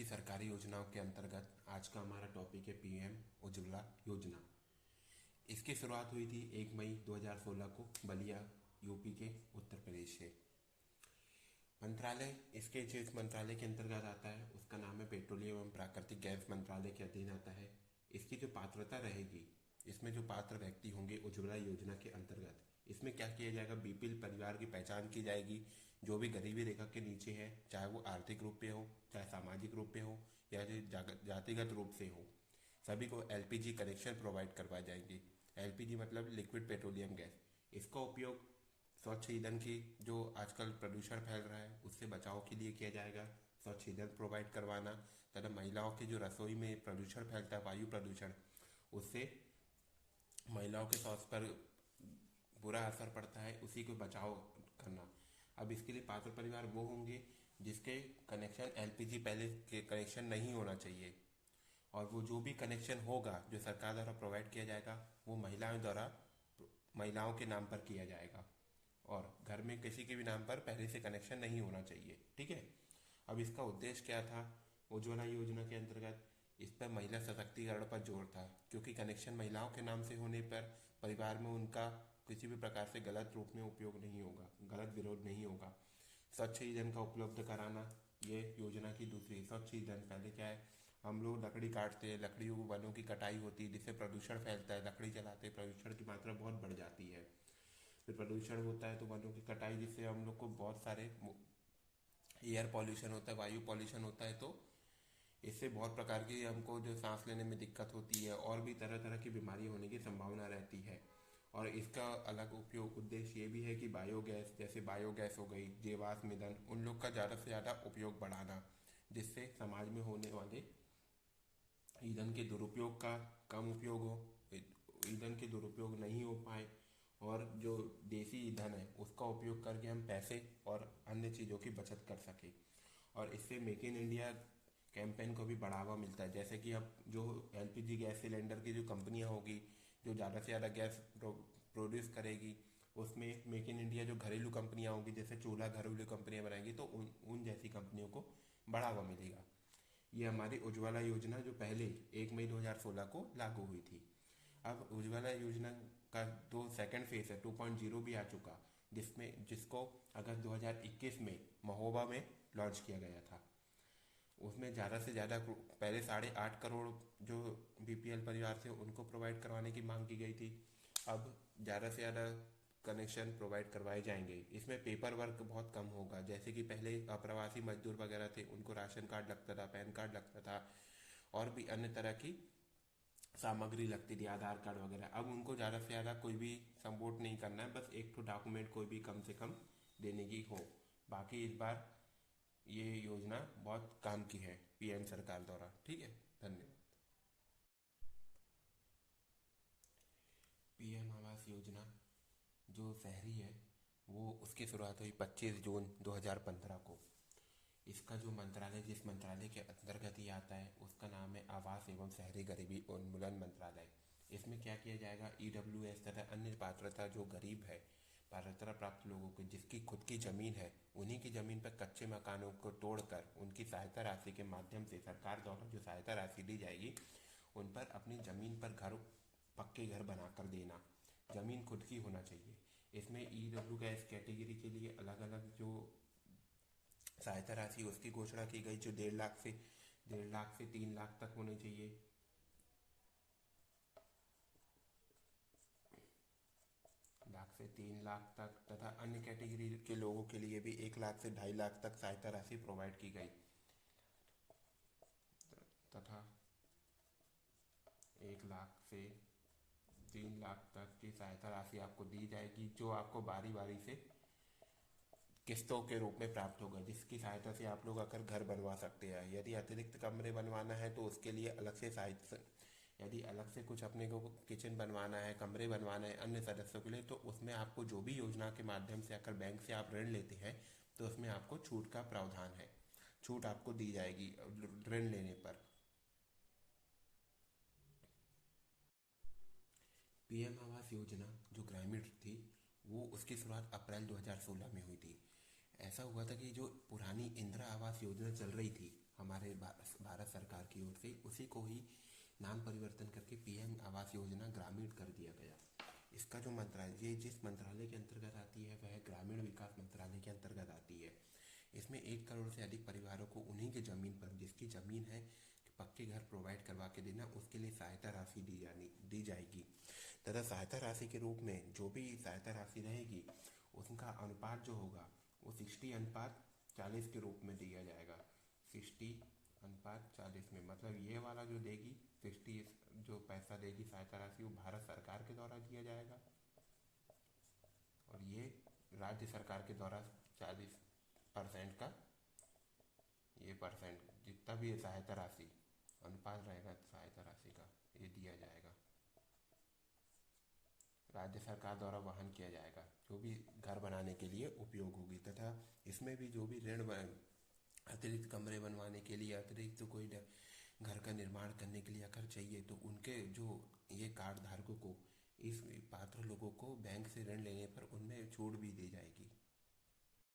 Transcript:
सरकारी योजनाओं के अंतर्गत आज का हमारा टॉपिक है पीएम उज्ज्वला योजना। इसकी शुरुआत हुई थी 1 मई 2016 को बलिया यूपी के उत्तर प्रदेश से। मंत्रालय इसके जिस मंत्रालय के अंतर्गत आता है उसका नाम है पेट्रोलियम एवं प्राकृतिक गैस मंत्रालय के अधीन आता है। इसकी जो पात्रता रहेगी, इसमें जो पात्र व्यक्ति होंगे उज्ज्वला योजना के अंतर्गत, इसमें क्या किया जाएगा, बीपीएल परिवार की पहचान की जाएगी। जो भी गरीबी रेखा के नीचे है, चाहे वो आर्थिक रूप पे हो, चाहे सामाजिक रूप पे हो या जो जातिगत रूप से हो, सभी को एलपीजी कनेक्शन प्रोवाइड करवाए जाएंगे। एलपीजी मतलब लिक्विड पेट्रोलियम गैस। इसका उपयोग स्वच्छ ईंधन की जो आजकल प्रदूषण फैल रहा है उससे बचाव के लिए किया जाएगा। स्वच्छ ईंधन प्रोवाइड करवाना तथा महिलाओं की जो रसोई में प्रदूषण फैलता है, वायु प्रदूषण, उससे महिलाओं के स्वास्थ्य पर बुरा असर पड़ता है, उसी को बचाव करना। अब इसके लिए पात्र परिवार वो होंगे जिसके कनेक्शन एलपीजी पहले के कनेक्शन नहीं होना चाहिए, और वो जो भी कनेक्शन होगा जो सरकार द्वारा प्रोवाइड किया जाएगा वो महिलाओं के नाम पर किया जाएगा, और घर में किसी के भी नाम पर पहले से कनेक्शन नहीं होना चाहिए। ठीक है। अब इसका उद्देश्य क्या था उज्ज्वला योजना के अंतर्गत? इस पर महिला सशक्तिकरण पर जोर था, क्योंकि कनेक्शन महिलाओं के नाम से होने पर परिवार में उनका किसी भी प्रकार से गलत रूप में उपयोग नहीं होगा, गलत विरोध नहीं होगा। स्वच्छ ईंधन का उपलब्ध कराना, ये योजना की दूसरी। स्वच्छ ईंधन, पहले क्या है, हम लोग लकड़ी काटते हैं, लकड़ियों वनों की कटाई होती है जिससे प्रदूषण फैलता है, लकड़ी जलाते प्रदूषण की मात्रा बहुत बढ़ जाती है। फिर प्रदूषण होता है तो वनों की कटाई, जिससे हम लोग को बहुत सारे एयर पॉल्यूशन होता है, वायु पॉल्यूशन होता है, तो इससे बहुत प्रकार की हमको जो सांस लेने में दिक्कत होती है और भी तरह तरह की बीमारी होने की संभावना रहती है। और इसका अलग उपयोग उद्देश्य ये भी है कि बायोगैस, जैसे बायोगैस हो गई, जीवाश्म ईंधन, उन लोग का ज़्यादा से ज़्यादा उपयोग बढ़ाना, जिससे समाज में होने वाले ईंधन के दुरुपयोग का कम उपयोग हो, ईंधन के दुरुपयोग नहीं हो पाए, और जो देसी ईंधन है उसका उपयोग करके हम पैसे और अन्य चीज़ों की बचत कर सकें। और इससे मेक इन इंडिया कैंपेन को भी बढ़ावा मिलता है। जैसे कि अब जो एलपीजी गैस सिलेंडर की जो कंपनियां होगी जो ज़्यादा से ज़्यादा गैस प्रोड्यूस करेगी, उसमें मेक इन इंडिया जो घरेलू कंपनियां होंगी, जैसे चूल्हा घरेलू कंपनियां बनाएंगी, तो उन जैसी कंपनियों को बढ़ावा मिलेगा। ये हमारी उज्ज्वला योजना जो पहले 1 मई 2016 को लागू हुई थी। अब उज्ज्वला योजना का दो सेकंड फेज है, 2.0 भी आ चुका, जिसको अगस्त 2021 में महोबा में लॉन्च किया गया था। उसमें ज़्यादा से ज़्यादा, पहले 8.5 करोड़ जो बीपीएल परिवार थे उनको प्रोवाइड करवाने की मांग की गई थी। अब ज़्यादा से ज़्यादा कनेक्शन प्रोवाइड करवाए जाएंगे। इसमें पेपर वर्क बहुत कम होगा। जैसे कि पहले अप्रवासी मजदूर वगैरह थे, उनको राशन कार्ड लगता था, पैन कार्ड लगता था, और भी अन्य तरह की सामग्री लगती थी, आधार कार्ड वगैरह। अब उनको ज़्यादा से ज़्यादा कोई भी सपोर्ट नहीं करना है, बस एक तो डॉक्यूमेंट कोई भी कम से कम देने की हो। बाकी इस बार ये योजना बहुत काम की है पीएम सरकार द्वारा। ठीक है, धन्यवाद। पीएम आवास योजना जो शहरी है, वो उसकी शुरुआत हुई 25 जून 2015 को। इसका जो मंत्रालय, जिस मंत्रालय के अंतर्गत ये आता है, उसका नाम है आवास एवं शहरी गरीबी उन्मूलन मंत्रालय। इसमें क्या किया जाएगा, ईडब्ल्यूएस तथा अन्य पात्रता जो गरीब है, पात्रता प्राप्त लोगों को जिसकी खुद की ज़मीन है, उन्हीं की ज़मीन पर कच्चे मकानों को तोड़कर उनकी सहायता राशि के माध्यम से सरकार द्वारा जो सहायता राशि दी जाएगी, उन पर अपनी ज़मीन पर पक्के घर बनाकर देना। ज़मीन खुद की होना चाहिए। इसमें ईडब्ल्यू गैस कैटेगरी के लिए अलग अलग जो सहायता राशि उसकी घोषणा की गई, जो 1.5 लाख से 3 लाख तक होनी चाहिए। 1 लाख से 3 लाख तक, तथा अन्य कैटेगरी के लोगों के लिए भी 1 लाख से 2.5 लाख तक सहायता राशि प्रोवाइड की गई, तथा 1 लाख से 3 लाख तक की सहायता राशि आपको दी जाएगी, जो आपको बारी बारी से किस्तों के रूप में प्राप्त होगा, जिसकी सहायता से आप लोग आकर घर बनवा सकते हैं। यदि अतिरिक्त कमरे बनवाना है तो उसके लिए अलग से सहायता, यदि अलग से कुछ अपने को किचन बनवाना है, कमरे बनवाना है अन्य सदस्यों के लिए, तो उसमें आपको जो भी योजना के माध्यम से आकर बैंक से आप ऋण लेते हैं, तो उसमें आपको छूट का प्रावधान है, छूट आपको दी जाएगी ऋण लेने पर। पीएम आवास योजना जो ग्रामीण थी, वो उसकी शुरुआत अप्रैल 2016 में हुई थी। ऐसा हुआ था कि जो पुरानी इंदिरा आवास योजना चल रही थी, हमारे भारत सरकार की ओर से, उसी को ही नाम परिवर्तन करके पीएम आवास योजना ग्रामीण कर दिया गया। इसका जो मंत्रालय, ये जिस मंत्रालय के अंतर्गत आती है वह ग्रामीण विकास मंत्रालय के अंतर्गत आती है। इसमें 1 करोड़ से अधिक परिवारों को उन्हीं की ज़मीन पर, जिसकी ज़मीन है, पक्के घर प्रोवाइड करवा के देना, उसके लिए सहायता राशि दी जाएगी। तथा सहायता राशि के रूप में जो भी सहायता राशि रहेगी उनका अनुपात जो होगा वो 60:40 के रूप में दिया जाएगा। 60:40 में, मतलब ये वाला जो देगी 60, जो पैसा देगी सहायता राशि, वो भारत सरकार के द्वारा दिया जाएगा, और ये राज्य सरकार के द्वारा 40% का, ये परसेंट जितना भी ये सहायता राशि अनुपात रहेगा सहायता राशि का, ये दिया जाएगा, राज्य सरकार द्वारा वहन किया जाएगा, जो भी घर बनाने के लिए उपयोग होगी। तथा इसमें भी जो भी ऋण, अतिरिक्त कमरे बनवाने के लिए, अतिरिक्त कोई घर का निर्माण करने के लिए अगर चाहिए तो उनके जो ये कार्ड धारकों को, इस पात्र लोगों को बैंक से ऋण लेने पर उनमें छूट भी दी जाएगी।